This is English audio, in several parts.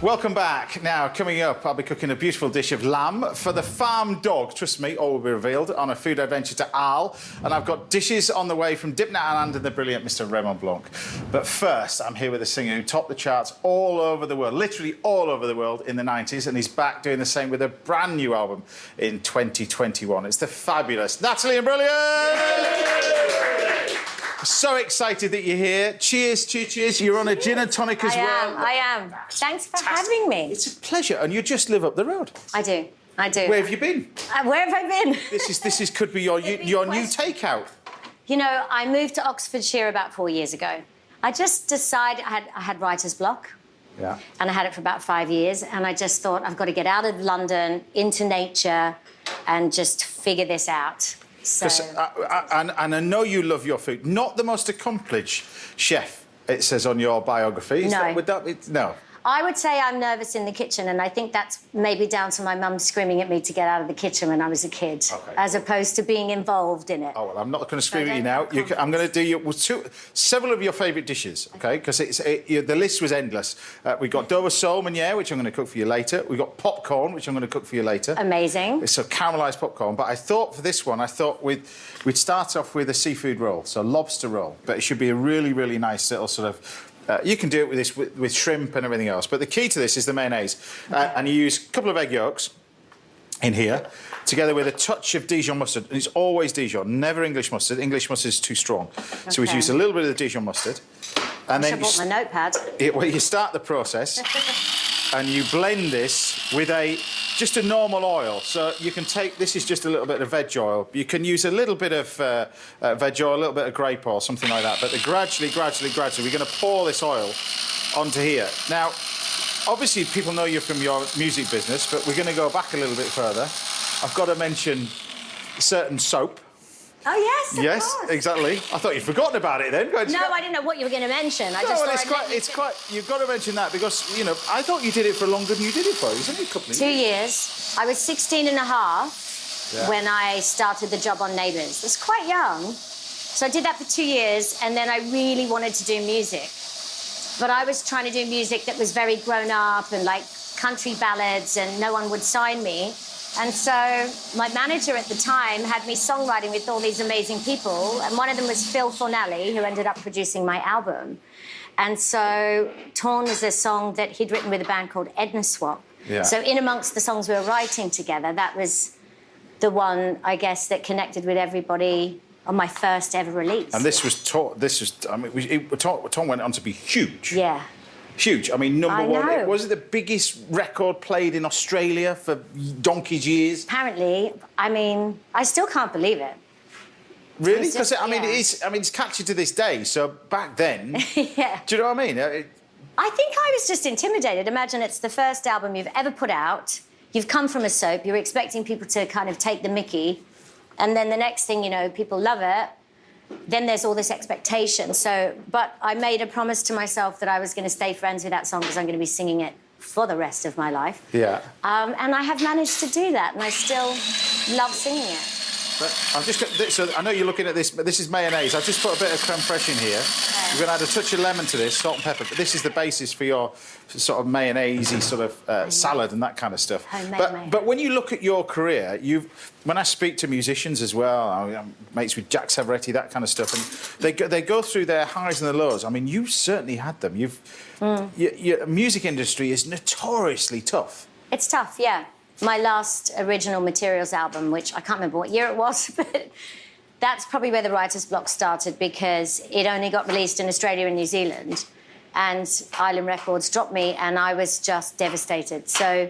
Welcome back. Now, coming up, I'll be cooking a beautiful dish of lamb for the farm dog. Trust me, all will be revealed on a food adventure to Al. And I've got dishes on the way from Dip Natalie and the brilliant Mr. Raymond Blanc. But first, I'm here with a singer who topped the charts all over the world, literally all over the world in the 90s, and he's back doing the same with a brand new album in 2021. It's the fabulous Natalie Imbruglia! So excited that you're here. Cheers, cheers. You're on a gin and tonic as well. I am. Thanks for having me. It's a pleasure, and you just live up the road. I do. Where have you been? Where have I been? This could be your new takeout. You know, I moved to Oxfordshire about 4 years ago. I just decided I had writer's block. Yeah. And I had it for about 5 years, and I just thought I've got to get out of London, into nature, and just figure this out. So... and I know you love your food. Not the most accomplished chef, it says on your biography. No. I would say I'm nervous in the kitchen, and I think that's maybe down to my mum screaming at me to get out of the kitchen when I was a kid, as opposed to being involved in it. Oh, well, I'm not going to scream at you now. I'm going to do several of your favourite dishes, OK? Because the list was endless. We've got Dover sole meuniere, which I'm going to cook for you later. We've got popcorn, which I'm going to cook for you later. Amazing. So caramelised popcorn. But I thought for this one, we'd start off with a seafood roll, so lobster roll. But it should be a really, really nice little sort of... you can do it with shrimp and everything else. But the key to this is the mayonnaise. And you use a couple of egg yolks in here, together with a touch of Dijon mustard. And it's always Dijon, never English mustard. English mustard is too strong. Okay. So we use a little bit of the Dijon mustard. And then I brought my notepad. You start the process, and you blend this with just a normal oil. So you can take, this is just a little bit of veg oil. You can use a little bit of veg oil, a little bit of grape oil, something like that. But gradually, we're going to pour this oil onto here. Now, obviously, people know you from your music business, but we're going to go back a little bit further. I've got to mention certain soap. Oh, yes, of course. Exactly. I thought you'd forgotten about it then. No, I didn't know what you were going to mention. You've got to mention that because, you know, I thought you did it for longer than you did it for. It was only a couple of years. 2 years. I was 16 and a half when I started the job on Neighbours. I was quite young. So I did that for 2 years, and then I really wanted to do music. But I was trying to do music that was very grown up and like country ballads, and no one would sign me. And so my manager at the time had me songwriting with all these amazing people, and one of them was Phil Fornelli, who ended up producing my album. And so Torn was a song that he'd written with a band called Edna Swap. Yeah. So in amongst the songs we were writing together, that was the one, I guess, that connected with everybody on my first ever release. And Torn went on to be huge. Yeah. Huge. I mean, number one. Was it the biggest record played in Australia for donkey's years? Apparently. I mean, I still can't believe it. Really? Because it's catchy to this day. So back then, yeah. Do you know what I mean? I think I was just intimidated. Imagine it's the first album you've ever put out. You've come from a soap. You're expecting people to kind of take the mickey, and then the next thing you know, people love it. Then there's all this expectation. But I made a promise to myself that I was going to stay friends with that song because I'm going to be singing it for the rest of my life. Yeah. And I have managed to do that, and I still love singing it. But I'm just so I know you're looking at this, but this is mayonnaise. I've just put a bit of creme fraiche in here. Okay. You're going to add a touch of lemon to this, salt and pepper. But this is the basis for your sort of mayonnaise-y sort of salad and that kind of stuff. But when you look at your career, when I speak to musicians as well, I'm mates with Jack Savoretti, that kind of stuff, and they go through their highs and their lows. I mean, you've certainly had them. Your music industry is notoriously tough. It's tough, yeah. My last original materials album, which I can't remember what year it was, but that's probably where the writer's block started because it only got released in Australia and New Zealand, and Island Records dropped me, and I was just devastated. So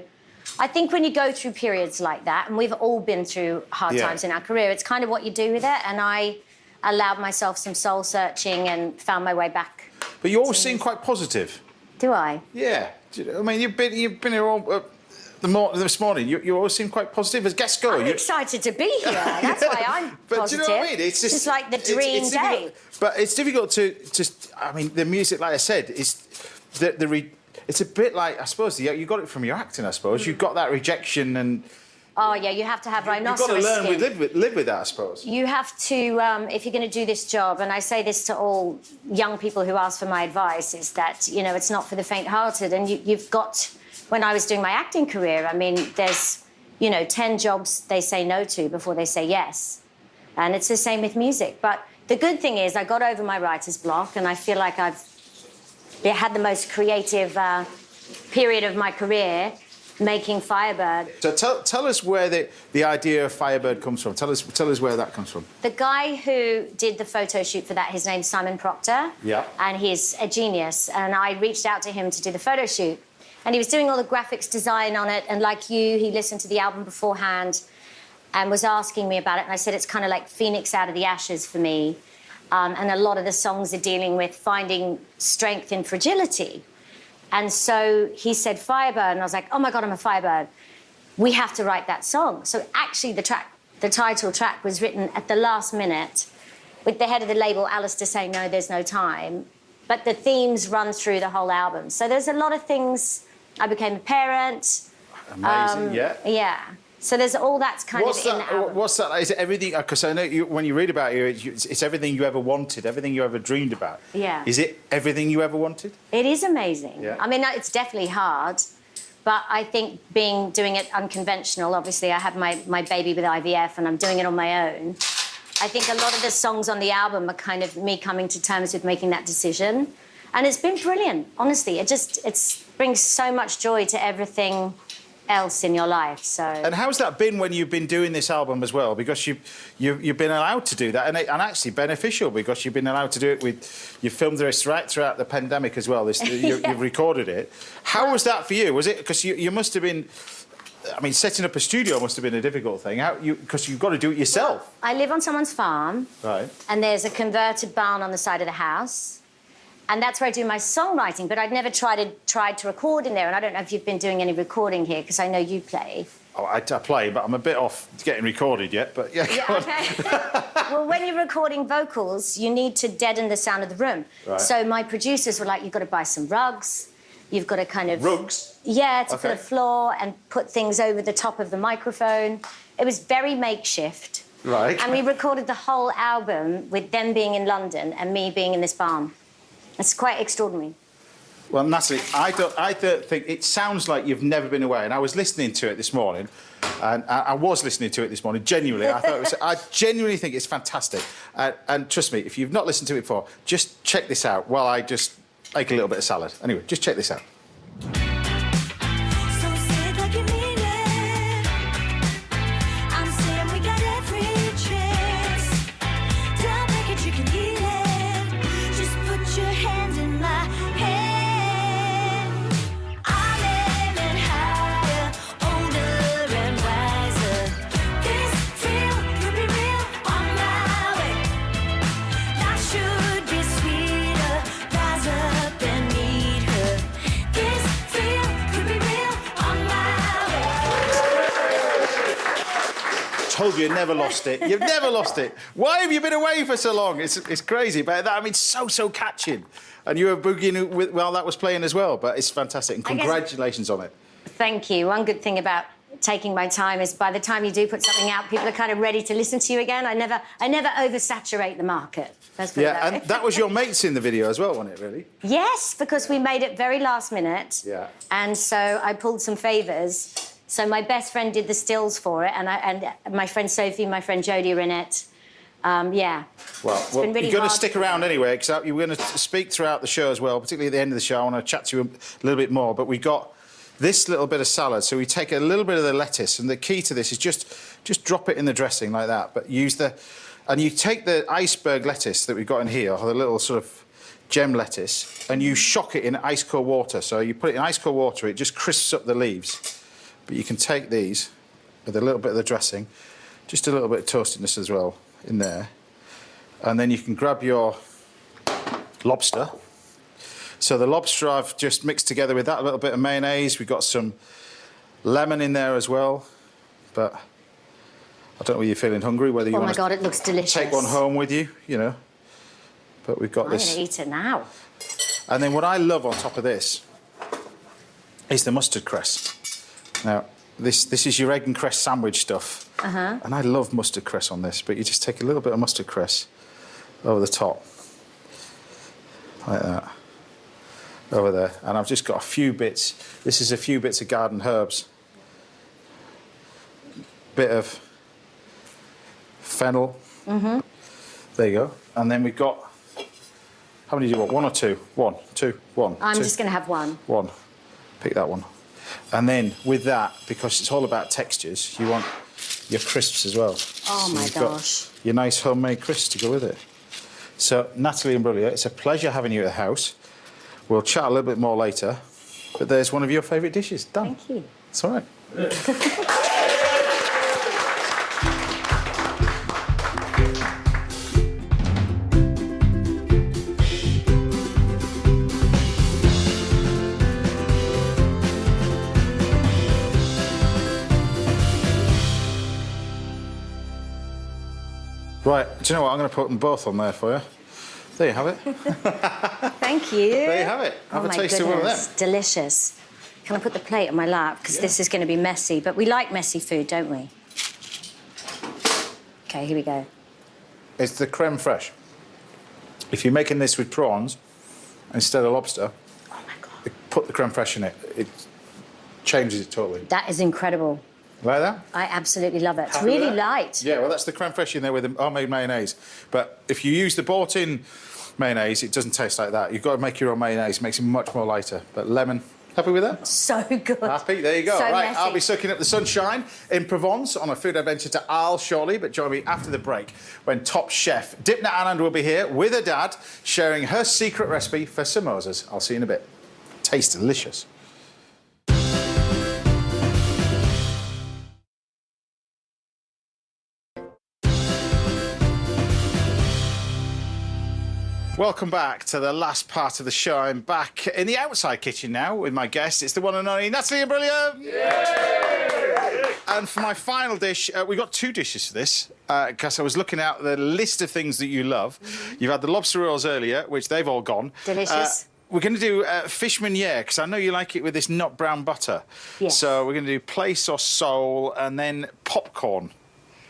I think when you go through periods like that, and we've all been through hard times in our career, it's kind of what you do with it, and I allowed myself some soul-searching and found my way back. But you always seem quite positive. Do I? Yeah. I mean, you've been here all... this morning, you always seem quite positive. As guests go, I'm excited to be here. That's why I'm but positive. Do you know what I mean? It's just like the dream day. But it's difficult to just. I mean, the music, like I said, is it's a bit like, I suppose, you got it from your acting. I suppose you've got that rejection and. Oh yeah, you have to have rhinoceros skin. You've got to learn live with that, I suppose. You have to, if you're going to do this job, and I say this to all young people who ask for my advice, is that it's not for the faint-hearted, and you've got when I was doing my acting career. I mean, there's, 10 jobs they say no to before they say yes. And it's the same with music. But the good thing is I got over my writer's block, and I feel like I've had the most creative period of my career making Firebird. So tell us where the idea of Firebird comes from. Tell us where that comes from. The guy who did the photo shoot for that, his name's Simon Proctor. Yeah. And he's a genius. And I reached out to him to do the photo shoot. And he was doing all the graphics design on it. And like you, he listened to the album beforehand and was asking me about it. And I said, it's kind of like Phoenix out of the ashes for me. And a lot of the songs are dealing with finding strength in fragility. And so he said Firebird, and I was like, oh my God, I'm a Firebird. We have to write that song. So actually the title track was written at the last minute with the head of the label, Alistair, saying, no, there's no time. But the themes run through the whole album. So there's a lot of things. I became a parent. Amazing, yeah. Yeah. So there's all that's kind of in the album. What's that? Is it everything? Because I know when you read about you, it's everything you ever wanted, everything you ever dreamed about. Yeah. Is it everything you ever wanted? It is amazing. Yeah. I mean, it's definitely hard, but I think doing it unconventional, obviously I have my baby with IVF and I'm doing it on my own. I think a lot of the songs on the album are kind of me coming to terms with making that decision. And it's been brilliant, honestly. It brings so much joy to everything else in your life. So. And how's that been when you've been doing this album as well? Because you've been allowed to do that, and actually beneficial because you've been allowed to do it with. You filmed this right throughout the pandemic as well. You've recorded it. How was that for you? Was it because you must have been? I mean, setting up a studio must have been a difficult thing. Because you've got to do it yourself. I live on someone's farm. Right. And there's a converted barn on the side of the house. And that's where I do my songwriting, but I'd never tried to record in there. And I don't know if you've been doing any recording here, because I know you play. Oh, I play, but I'm a bit off getting recorded yet. But yeah. Yeah, okay. Well, when you're recording vocals, you need to deaden the sound of the room. Right. So my producers were like, you've got to buy some rugs. You've got to kind of... Rugs? Yeah, to put a floor and put things over the top of the microphone. It was very makeshift. Right. And we recorded the whole album with them being in London and me being in this barn. It's quite extraordinary. Well, Natalie, I don't think it sounds like you've never been away. And I was listening to it this morning, and I was listening to it this morning. Genuinely, I genuinely think it's fantastic. And trust me, if you've not listened to it before, just check this out while I just make a little bit of salad. Anyway, just check this out. Told you, never lost it. You've never lost it. Why have you been away for so long? It's crazy, but I mean, so catching. And you were boogieing while that was playing as well. But it's fantastic, and congratulations on it. Thank you. One good thing about taking my time is by the time you do put something out, people are kind of ready to listen to you again. I never oversaturate the market. Yeah, and that was your mates in the video as well, wasn't it? Really? Yes, because we made it very last minute. Yeah. And so I pulled some favours. So my best friend did the stills for it, and my friend Sophie, my friend Jodie are in it. Yeah. Well, been really you're going to hard stick around anyway, because you're going to speak throughout the show as well, particularly at the end of the show. I want to chat to you a little bit more, but we got this little bit of salad. So we take a little bit of the lettuce, and the key to this is just drop it in the dressing like that, but and you take the iceberg lettuce that we've got in here, or the little sort of gem lettuce, and you shock it in ice cold water. So you put it in ice cold water, it just crisps up the leaves. But you can take these with a little bit of the dressing, just a little bit of toastiness as well in there. And then you can grab your lobster. So the lobster I've just mixed together with that, a little bit of mayonnaise. We've got some lemon in there as well. But I don't know whether you're feeling hungry, whether you want to... Oh my God, it looks delicious. Take one home with you, you know. But we've got this. I'm going to eat it now. And then what I love on top of this is the mustard cress. Now, this is your egg and cress sandwich stuff. And I love mustard cress on this, but you just take a little bit of mustard cress over the top. Like that. over there. And I've just got a few bits. This is a few bits of garden herbs. Bit of fennel. There you go. And then we've got, how many do you want? One or two? One, two, one. I'm two. just going to have one. One. Pick that one. And then with that, because it's all about textures, you want your crisps as well. Oh, so my you've gosh. got your nice homemade crisps to go with it. So, Natalie Imbruglia, it's a pleasure having you at the house. We'll chat a little bit more later, but there's one of your favourite dishes. Done. Thank you. It's all right. Right, do you know what? I'm going to put them both on there for you. There you have it. Thank you. There you have it. Have a taste of one of them. Delicious. Can I put the plate on my lap? Because this is going to be messy. But we like messy food, don't we? OK, here we go. It's the creme fraiche. If you're making this with prawns instead of lobster, Oh, my God. put the creme fraiche in it. It changes it totally. That is incredible. Like that? I absolutely love it. It's Happy with really that? light. Yeah, well, that's the creme fraiche in there with the homemade mayonnaise. But if you use the bought-in mayonnaise, it doesn't taste like that. You've got to make your own mayonnaise. It makes it much more lighter. But lemon, happy with that? So good. Happy? There you go. So Right, messy. I'll be soaking up the sunshine in Provence on a food adventure to Arles shortly, but join me after the break when top chef Dipna Anand will be here with her dad, sharing her secret recipe for samosas. I'll see you in a bit. Tastes delicious. Welcome back to the last part of the show. I'm back in the outside kitchen now with my guest. It's the one and only Natalie Imbruglia. Yay! And for my final dish, we got two dishes for this because I was looking at the list of things that you love. You've had the lobster rolls earlier, which they've all gone. Delicious. We're going to do fish meuniere because I know you like it with this nut brown butter. Yes. So we're going to do plaice or sole and then popcorn.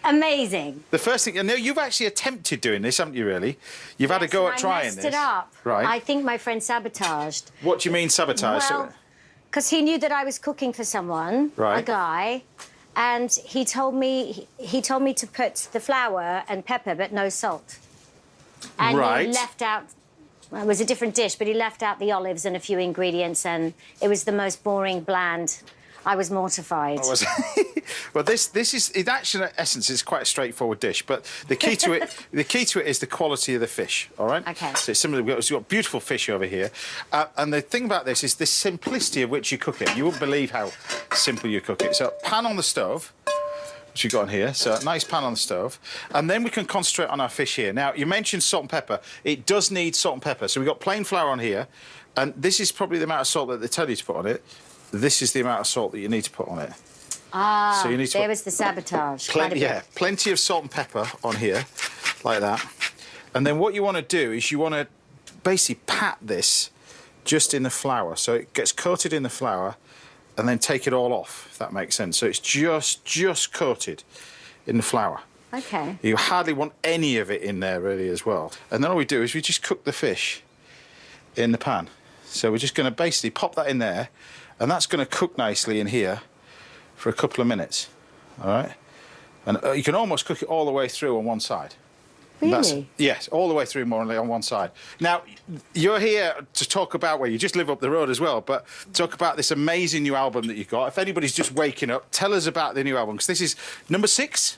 Amazing. The first thing, I know you've actually attempted doing this, haven't you, really? You've had a go at trying this. I messed it up. Right. I think my friend sabotaged. What do you mean sabotage? Well, because he knew that I was cooking for someone, Right. a guy, and he told me to put the flour and pepper, but no salt. And Right. he left out. Well, it was a different dish, but he left out the olives and a few ingredients, and it was the most boring, bland. I was mortified. Well, this is in actual essence it's quite a straightforward dish, but the key to it is the quality of the fish. All right. Okay. So it's similar. We've got beautiful fish over here, and the thing about this is the simplicity of which you cook it. You wouldn't believe how simple you cook it. So pan on the stove, which you've got on here. So a nice pan on the stove, and then we can concentrate on our fish here. Now you mentioned salt and pepper. It does need salt and pepper. So we've got plain flour on here, and this is probably the amount of salt that they tell you to put on it. This is the amount of salt that you need to put on it. Ah, So you need to there put was the sabotage. Quite a bit. Yeah, plenty of salt and pepper on here, like that. And then what you want to do is you want to basically pat this just in the flour. So it gets coated in the flour and then take it all off, if that makes sense. So it's just coated in the flour. Okay. You hardly want any of it in there, really, as well. And then all we do is we just cook the fish in the pan. So we're just going to basically pop that in there, and that's going to cook nicely in here for a couple of minutes, all right? And you can almost cook it all the way through on one side. Really? Yes, all the way through more or less on one side. Now, you're here to talk about, well, you just live up the road as well, but talk about this amazing new album that you've got. If anybody's just waking up, tell us about the new album, because this is number 6,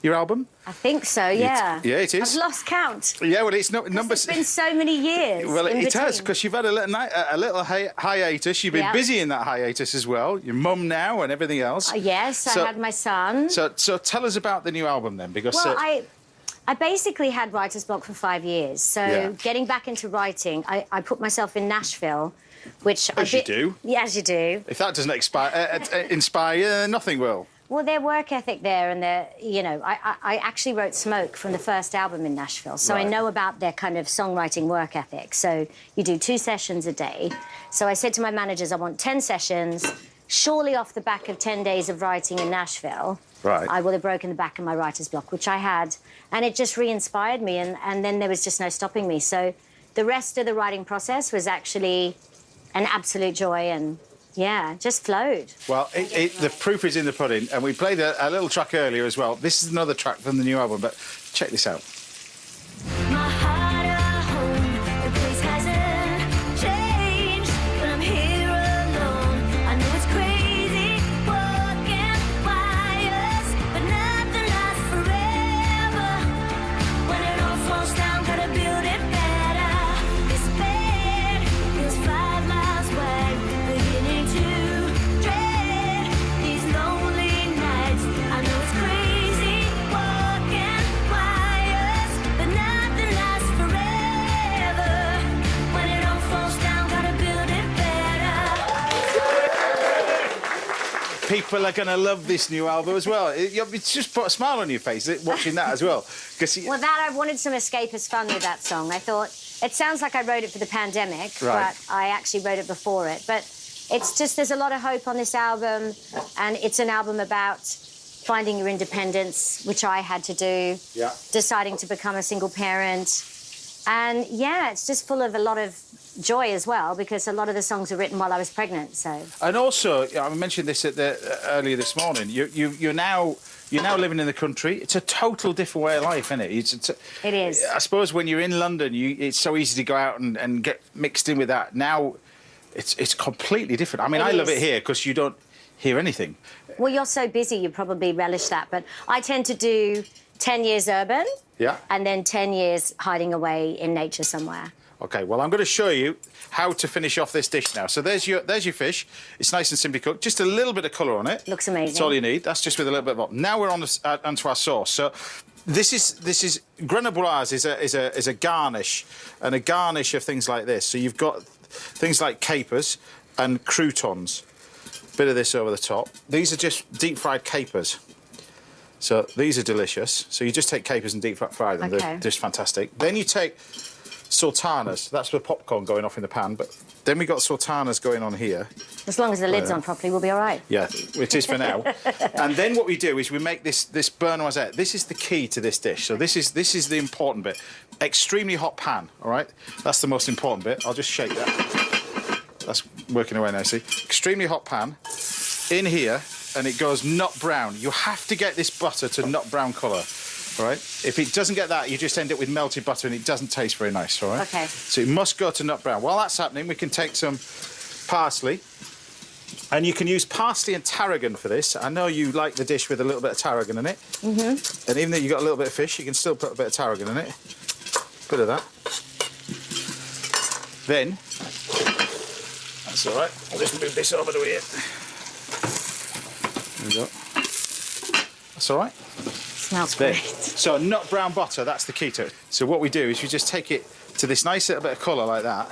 your album? I think so, yeah. Yeah, it is. I've lost count. Yeah, well, it's not number. It's been so many years. Well, in it has, between. because you've had a little hiatus. You've been Yeah. busy in that hiatus as well. Your mum now and everything else. Yes, So- I had my son. So tell us about the new album then, because Well, I basically had writer's block for 5 years. So Yeah. getting back into writing, I put myself in Nashville, which As you do. Yeah, as you do. if that doesn't inspire you, nothing will. Well, their work ethic there, and their, I actually wrote Smoke from the first album in Nashville, so I Right. know about their kind of songwriting work ethic. So you do 2 sessions a day. So I said to my managers, I want 10 sessions. Surely off the back of 10 days of writing in Nashville, Right. I will have broken the back of my writer's block, which I had. And it just re-inspired me, and then there was just no stopping me. So the rest of the writing process was actually an absolute joy, and yeah, just flowed. Well, the proof is in the pudding, and we played a little track earlier as well. This is another track from the new album, but check this out. My heart at home, the place hasn't changed, but I'm here alone. I know it's crazy, walking wires, but nothing lasts forever. When it all falls down, gotta build it better. This bed feels 5 miles wide, beginning to dread these lonely nights. I know it's crazy, walking wires, but nothing lasts forever. When it all falls down, gotta build it better. People are going to love this new album as well. It's just put a smile on your face watching that as well. Well, I wanted some escapist fun with that song. I thought, it sounds like I wrote it for the pandemic, Right. but I actually wrote it before it. But it's just, there's a lot of hope on this album, and it's an album about finding your independence, which I had to do, Yeah. deciding to become a single parent. And yeah, it's just full of a lot of joy as well, because a lot of the songs were written while I was pregnant, so. And also, I mentioned this earlier this morning. You're now living in the country. It's a total different way of life, isn't it? It is. I suppose when you're in London, it's so easy to go out and get mixed in with that. Now, it's completely different. I mean, I love it here because you don't hear anything. Well, you're so busy, you probably relish that. But I tend to do 10 years urban, Yeah. and then 10 years hiding away in nature somewhere. Okay, well, I'm going to show you how to finish off this dish now. So there's your fish. It's nice and simply cooked. Just a little bit of colour on it. Looks amazing. That's all you need. That's just with a little bit of... Now we're on onto our sauce. So this is grenadillas is a garnish, and a garnish of things like this. So you've got things like capers and croutons. Bit of this over the top. These are just deep-fried capers. So these are delicious. So you just take capers and deep-fry them. Okay. They're just fantastic. Then you take sultanas. That's the popcorn going off in the pan, but then we got sultanas going on here. As long as the lid's on properly, we'll be all right. Yeah, it is for now. And then what we do is we make this beurre noisette. This is the key to this dish. So this is the important bit. Extremely hot pan, all right? That's the most important bit. I'll just shake that. That's working away nicely. Extremely hot pan. In here, and it goes nut brown. You have to get this butter to nut brown colour. All right? If it doesn't get that, you just end up with melted butter and it doesn't taste very nice, all right? OK. So it must go to nut brown. While that's happening, we can take some parsley. And you can use parsley and tarragon for this. I know you like the dish with a little bit of tarragon in it. Mm-hmm. And even though you've got a little bit of fish, you can still put a bit of tarragon in it. Bit of that. Then, that's all right. I'll just move this over to here. There we go. That's all right. Smells There. great. So nut brown butter, that's the key to it. So what we do is we just take it to this nice little bit of colour like that.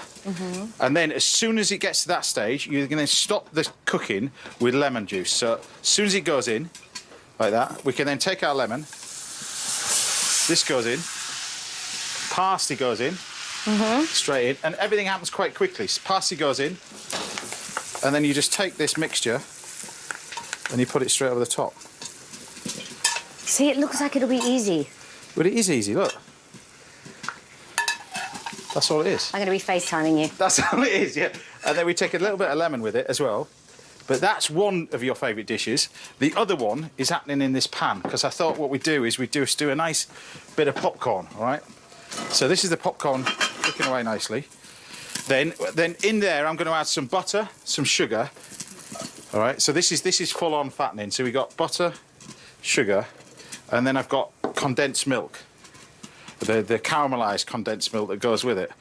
And then as soon as it gets to that stage, you're going to stop the cooking with lemon juice. So as soon as it goes in, like that, we can then take our lemon. This goes in. Parsley goes in. Straight in. And everything happens quite quickly. So parsley goes in. And then you just take this mixture and you put it straight over the top. See, it looks like it'll be easy. But it is easy, look. That's all it is. I'm going to be FaceTiming you. That's all it is, yeah. And then we take a little bit of lemon with it as well. But that's one of your favourite dishes. The other one is happening in this pan, because I thought what we'd do is we'd just do a nice bit of popcorn, all right? So this is the popcorn cooking away nicely. Then in there, I'm going to add some butter, some sugar. All right, so this is full-on fattening. So we got butter, sugar, and then I've got condensed milk. The caramelised condensed milk that goes with it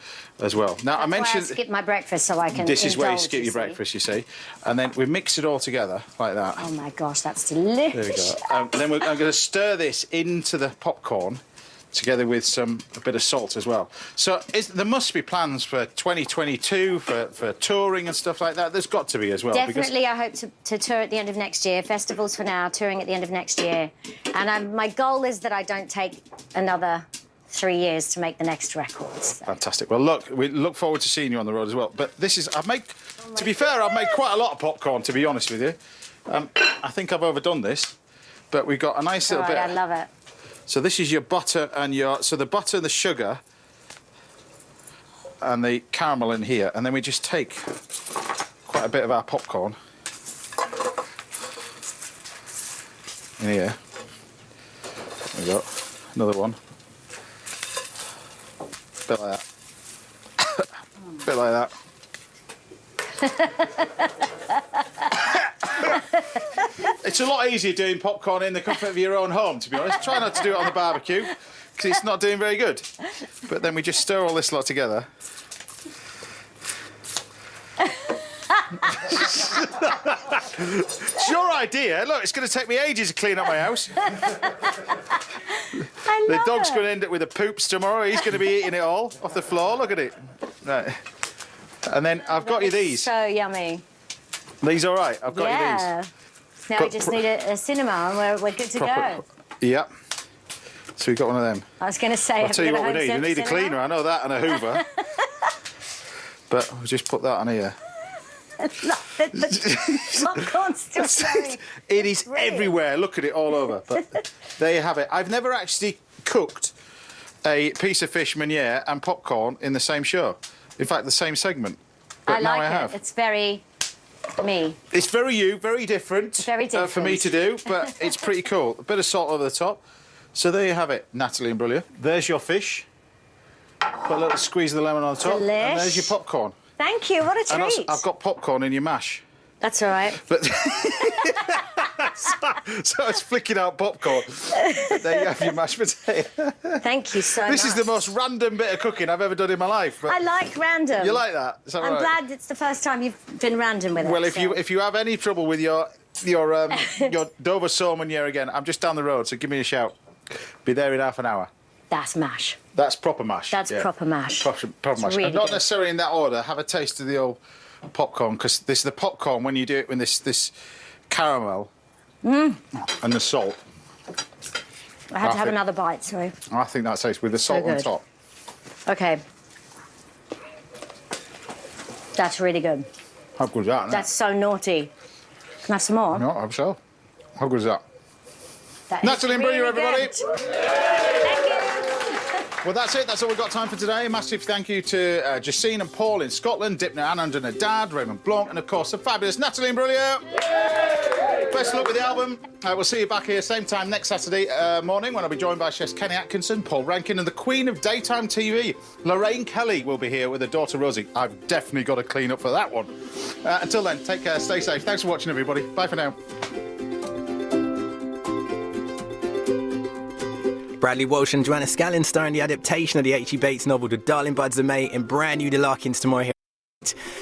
as well. Now, I mentioned... That's why I skip my breakfast so I can This is where you indulge, skip your see. breakfast, you see. And then we mix it all together like that. Oh, my gosh, that's delicious. There we go. Then I'm going to stir this into the popcorn together with a bit of salt as well. So there must be plans for 2022 for touring and stuff like that. There's got to be as well. Definitely, I hope to tour at the end of next year. Festivals for now, touring at the end of next year. And my goal is that I don't take another 3 years to make the next record. So. Fantastic. Well, look, we look forward to seeing you on the road as well. But I've made quite a lot of popcorn, to be honest with you. I think I've overdone this, but we've got a nice little bit. I love it. So this is your butter and the butter and the sugar. and the caramel in here, and then we just take quite a bit of our popcorn in here. There we go. Another one. Bit like that. Bit like that. It's a lot easier doing popcorn in the comfort of your own home, to be honest. Try not to do it on the barbecue, because it's not doing very good. But then we just stir all this lot together. It's your idea. Look, it's going to take me ages to clean up my house. The dog's going to end up with a poops tomorrow. He's going to be eating it all off the floor. Look at it. Right. And then I've got you these. So yummy. These all right? I've got you these. Now we just need a cinema and we're good to go. Yep. So we've got one of them. I was going to say, I'll tell you what we need. We need a cinema? cleaner, I know that, and a hoover. But we'll just put that on here. Popcorn's still going. It is everywhere. Look at it all over. But there you have it. I've never actually cooked a piece of fish meuniere and popcorn in the same show. In fact, the same segment. But now I have. It's very me. It's very you, very different. Very different. For me to do, but it's pretty cool. A bit of salt over the top. So there you have it, Natalie Imbruglia. There's your fish. Put a little squeeze of the lemon on the top. Delish. And there's your popcorn. Thank you. What a treat. And also, I've got popcorn in your mash. That's all right. But so I was flicking out popcorn. But there you have your mashed potato. Thank you so much. This is the most random bit of cooking I've ever done in my life. But I like random. you like that? Is that I'm right? glad it's the first time you've been random with it. Well, if you have any trouble with your Dover sole meuniere again, I'm just down the road, so give me a shout. Be there in half an hour. That's mash. That's proper mash. That's proper mash. Proper mash. Really And not good. necessarily in that order. Have a taste of the old popcorn, because this is the popcorn when you do it with this caramel and the salt. I had to have another bite, sorry. I think that tastes with the salt on good. top. Okay. That's really good. How good is that? That's so naughty. Can I have some more? No, I'm so. How good is that? That is Natalie Imbruglia, really everybody. good. Thank you. Well, that's it. That's all we've got time for today. Massive thank you to Jacine and Paul in Scotland, Dipna Anand and her dad, Raymond Blanc, and of course the fabulous Natalie Imbruglia. Best of luck with the album. We'll see you back here same time next Saturday morning when I'll be joined by chefs Kenny Atkinson, Paul Rankin, and the queen of daytime TV, Lorraine Kelly, will be here with her daughter Rosie. I've definitely got to clean up for that one. Until then, take care, stay safe. Thanks for watching, everybody. Bye for now. Bradley Walsh and Joanna Scallon star in the adaptation of the H.E. Bates novel The Darling Buds of May in brand new The Larkins tomorrow here.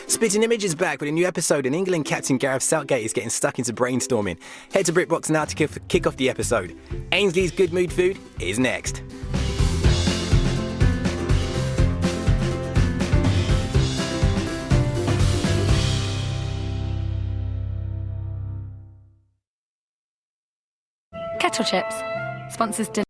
Spitting Image is back with a new episode, and England captain Gareth Southgate is getting stuck into brainstorming. Head to BritBox now to kick off the episode. Ainsley's Good Mood Food is next. Kettle Chips sponsors dinner.